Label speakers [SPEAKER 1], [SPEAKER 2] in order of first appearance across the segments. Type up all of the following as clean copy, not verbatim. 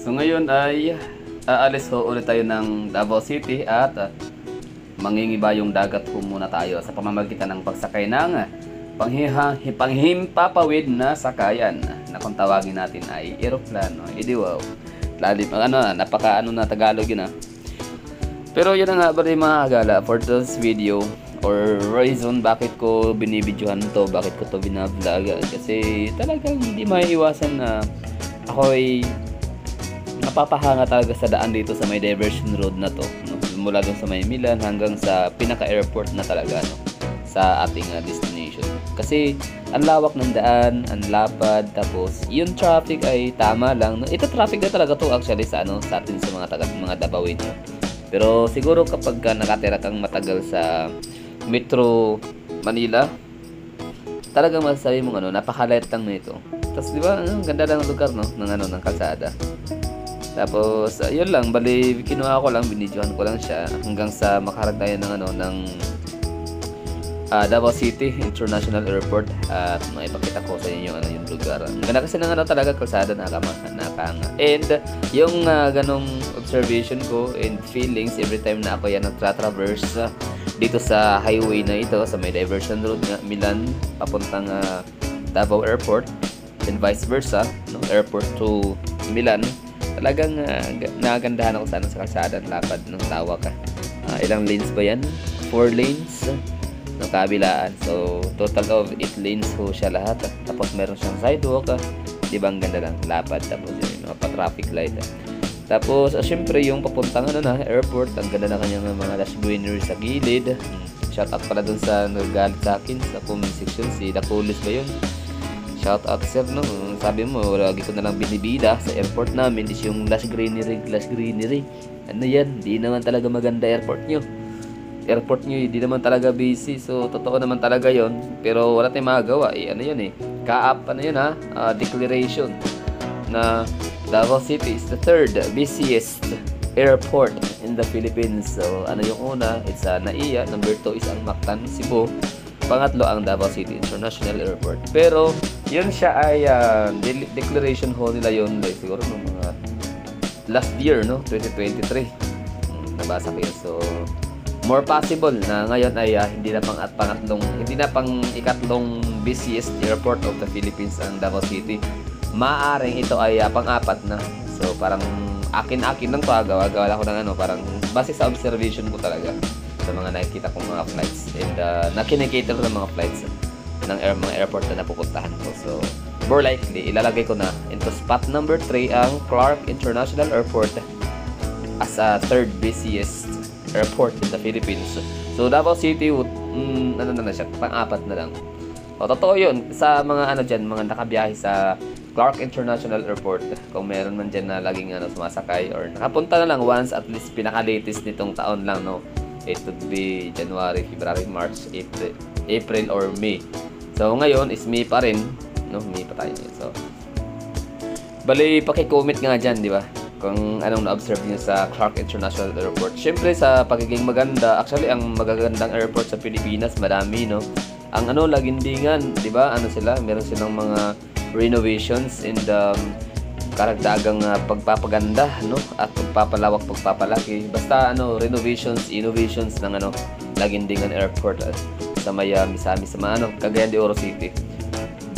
[SPEAKER 1] So ngayon ay aalis ho ulit tayo ng Davao City at mangingiba yung dagat ho muna tayo sa pamamagitan ng pagsakay ng panghimpapawid na sakayan na kung tawagin natin ay eroplano. Edi wow. Lalim, napaka na Tagalog yun. Pero yun na nga ba mga agala for this video or reason bakit ko binibidyohan to, bakit ko to binablog, kasi talagang hindi maiiwasan na ako ay napapahanga talaga sa daan dito sa may diversion road na to, no? Mula dun sa may Milan hanggang sa pinaka-airport na talaga, no? Sa ating destination. Kasi ang lawak ng daan, ang lapad, tapos yung traffic ay tama lang, no? Ito traffic na talaga to actually sa sa atin sa mga Dabawin, no? Pero siguro kapag nakatira kang matagal sa Metro Manila, talagang masasabi mo napakaliit lang nito. Tapos di ba, ang ganda ng lugar, no, ng kalsada. Tapos yun lang, bali kinuha ko lang, binidyohan ko lang siya hanggang sa makaharap tayo ng Davao City International Airport at maipakita ko sa inyo yung lugar. Ang ganda kasi ng talaga kalsada, nakakanga. And yung ganong observation ko and feelings every time na ako yan nagtra-traverse dito sa highway na ito sa may diversion road nga Milan papuntang Davao Airport and vice versa, no, airport to Milan, talagang nagandahan ako sa kalsada, lapad ng tawa ka. Ilang lanes ba yan? 4 lanes ng kabilaan. So total of 8 lanes ho siya lahat. Tapos meron siyang sidewalk. Di ba ang ganda lang, lapad, tapos yung mga pa-traffic light. Tapos syempre yung papuntang airport, ang ganda na kanyang mga lush greenery sa gilid. Shout out pala dun sa nagalit sa akin sa comment section, si Dakulis ba yun? Shout out sir, no? Sabi mo, lagi ko na lang binibida sa airport namin is yung lush greenery. Ano yan? Di naman talaga maganda airport nyo, hindi naman talaga busy. So totoo naman talaga yon, pero wala tayong magagawa. Ka-up declaration na Davao City is the third busiest airport in the Philippines. So yung una, it's NAIA, number 2 is ang Mactan, Cebu, pangatlo ang Davao City International Airport. Pero yun siya ay declaration ho nila yun siguro ng mga last year, no, 2023. Nabasa ko yun. So more possible na ngayon ay hindi na pang ikatlong busiest airport of the Philippines ang Davao City. Maaring ito ay pang-apat na. So parang akin lang to, gawa ko ng parang base sa observation ko talaga sa mga nakikita kong mga flights and nakinikater ng mga flights ng mga airport na napupuntahan ko. So more likely ilalagay ko na into spot number 3 ang Clark International Airport as a third busiest airport in the Philippines. So Davao City na siya, pang-apat na lang. O totoo yun sa mga mga nakabiyahe sa Clark International Airport. Kung meron man dyan na laging sumasakay or nakapunta na lang once, at least pinaka-latest nitong taon lang, no? It would be January, February, March, April or May. So ngayon is May pa rin, no? May pa tayo. So bali paki-comment nga dyan, di ba? Kung anong na-observe niyo sa Clark International Airport. Siyempre sa pagiging maganda, actually ang magagandang airport sa Pilipinas, marami, no? Ang Lagindingan, di ba? Meron silang mga renovations and karagdagang pagpapaganda, no? At pagpapalawak, pagpapalaki. Basta renovations, innovations ng Lagindingan Airport sa may Misamis, sa Cagayan de Oro City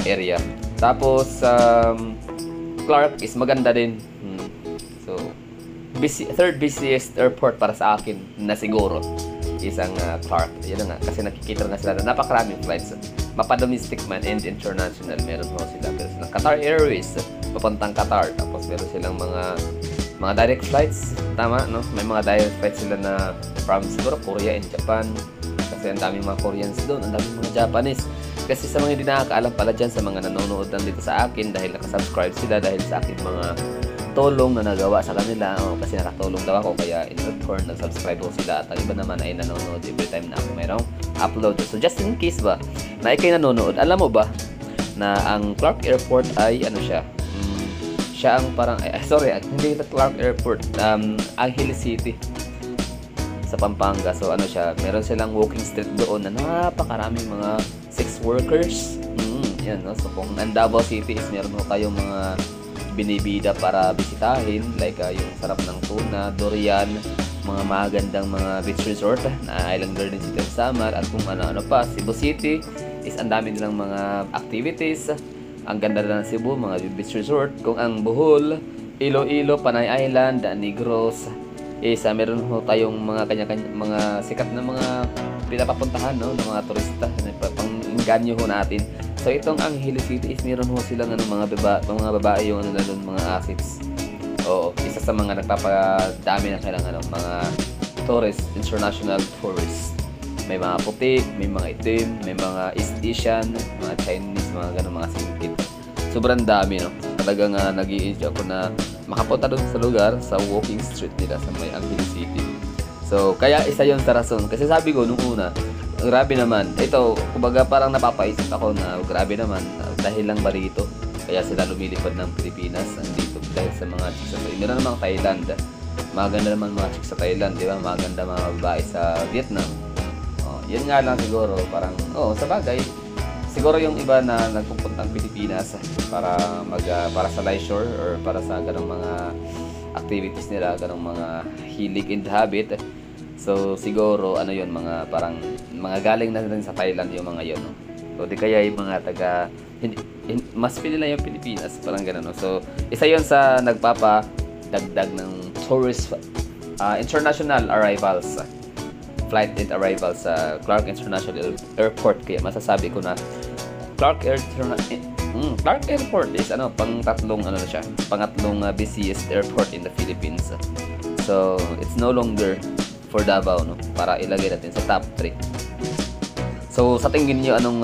[SPEAKER 1] area. Tapos Clark is maganda din. So third busiest airport para sa akin na siguro isang Clark. Yun na nga, kasi nakikita na sila na napakaraming flights, mapa-domestic man and international. Meron ho sila. Meron silang Qatar Airways, papuntang Qatar. Tapos meron silang mga direct flights. Tama, no? May mga direct flights sila na from siguro Korea and Japan. Kasi ang daming mga Koreans doon, ang daming mga Japanese. Kasi sa mga hindi nakakaalam pala dyan, sa mga nanonood lang dito sa akin dahil nakasubscribe sila dahil sa akin mga tulong na nagawa sa kanila, kasi nakatulong daw ako, kaya in return nag-subscribe ko sila, at ang iba naman ay nanonood every time na ako mayroong upload. So just in case ba na ikay nanonood, alam mo ba na ang Clark Airport ay siya ang parang hindi ito Clark Airport, Angeles City sa Pampanga. So siya, meron silang walking street doon na napakaraming mga sex workers. Yan, no? So kung ang Davao City is meron mo kayong mga binibida para bisitahin, like yung sarap ng tuna, durian, mga magandang mga beach resort na Island Garden City of Samar, at kung ano-ano pa. Cebu City is ang dami nilang mga activities. Ang ganda na ng Cebu, mga beach resort. Kung ang Bohol, Iloilo, Panay Island, Negros, meron ho tayong mga kanya-kanya mga sikat na mga pinapapuntahan, no, ng mga turista na pang-inganyo ho natin. So itong Angeles City is meron ho silang mga babae yung mga assets. Oo, isa sa mga nagpapadami ng kailangan mga tourist, international tourists. May mga puti, may mga itim, may mga East Asian, mga Chinese, mga ganun mga singkit. Sobrang dami, no. Talagang nag-i-enjoy ako na makapunta doon sa lugar, sa walking street nila sa may Angeles City. So, kaya isa yon sa rason. Kasi sabi ko nung una, grabe naman. Ito, kumbaga parang napapaisip ako na grabe naman, dahil lang ba rito? Kaya sila lumilipad ng Pilipinas, andito dahil sa mga chicks sa Thailand. Meron namang Thailand. Maganda naman mga chicks sa Thailand, di ba? Maganda mga babae sa Vietnam. Yun nga lang siguro, parang, sa bagay, siguro yung iba na nagpupuntang Pilipinas para para sa leisure or para sa ganong mga activities nila, ganong mga hilig and habit. So siguro yun, mga parang mga galing na rin sa Thailand yung mga yun, no? So di kaya yung mga taga mas pili na yung Pilipinas, parang gano'n, no? So isa yun sa nagpapadagdag ng tourist international arrivals, flight and arrivals sa Clark International Airport. Kaya masasabi ko na Clark Airport is pangatlong busiest airport in the Philippines. So it's no longer for Davao, no, para ilagay natin sa top 3. So sa tingin niyo anong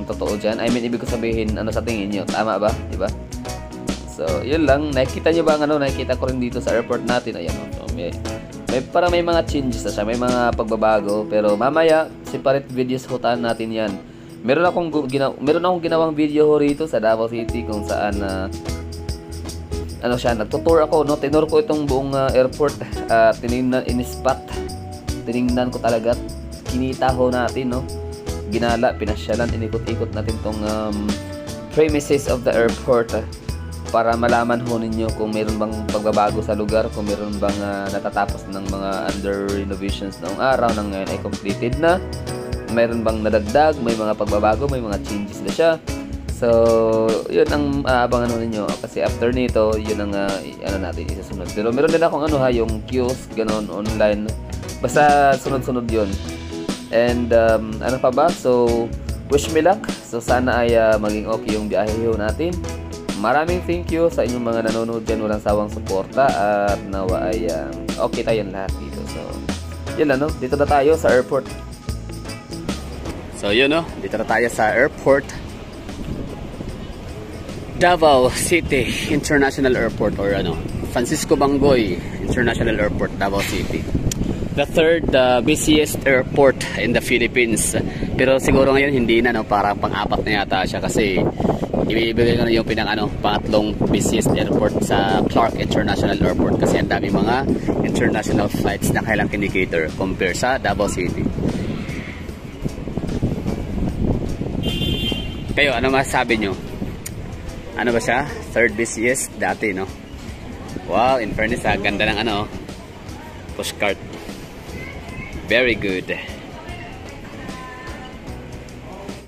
[SPEAKER 1] totoo diyan? I mean, ibig ko sabihin, sa tingin niyo, tama ba, di ba? So yun lang. Nakikita niyo ba nakikita ko rin dito sa airport natin, ayan, no. So, may mga changes na siya, may mga pagbabago, pero mamaya separate videos hutan natin 'yan. Meron akong ginawang video ho rito sa Davao City kung saan nagtutour ako, no. Tinur ko itong buong airport, tiningnan ko talaga, kinita ho natin, no. Ginala, pinasyalan, inikot-ikot natin tong premises of the airport, para malaman ho ninyo kung mayroon bang pagbabago sa lugar, kung mayroon bang natatapos ng mga under renovations noong araw, na ngayon ay completed na, mayroon bang nadagdag, may mga pagbabago, may mga changes na siya. So yun ang abangan ho ninyo, kasi after nito yun ang natin isusunod. Pero meron din akong yung kiosk, ganon, online, basta sunod-sunod yun. And ano pa ba, so wish me luck. So sana ay maging okay yung biyahe ho natin. Maraming thank you sa inyong mga nanonood dyan, walang sawang suporta, at nawa ay okay tayong lahat dito. So yun na, no, dito na tayo sa airport. So yun, no, dito na tayo sa airport, Davao City International Airport, or Francisco Bangoy International Airport, Davao City. The third busiest airport in the Philippines. Pero siguro ngayon hindi na, no, parang pang-apat na yata siya, kasi ibibigay ko na yung pangatlong busiest airport sa Clark International Airport, kasi ang dami mga international flights na kailang kinikater compare sa Davao City. Kayo, ano masasabi nyo? Ano ba siya? Third busiest dati, no? Wow, in fairness, ganda ng pushcart. Very good.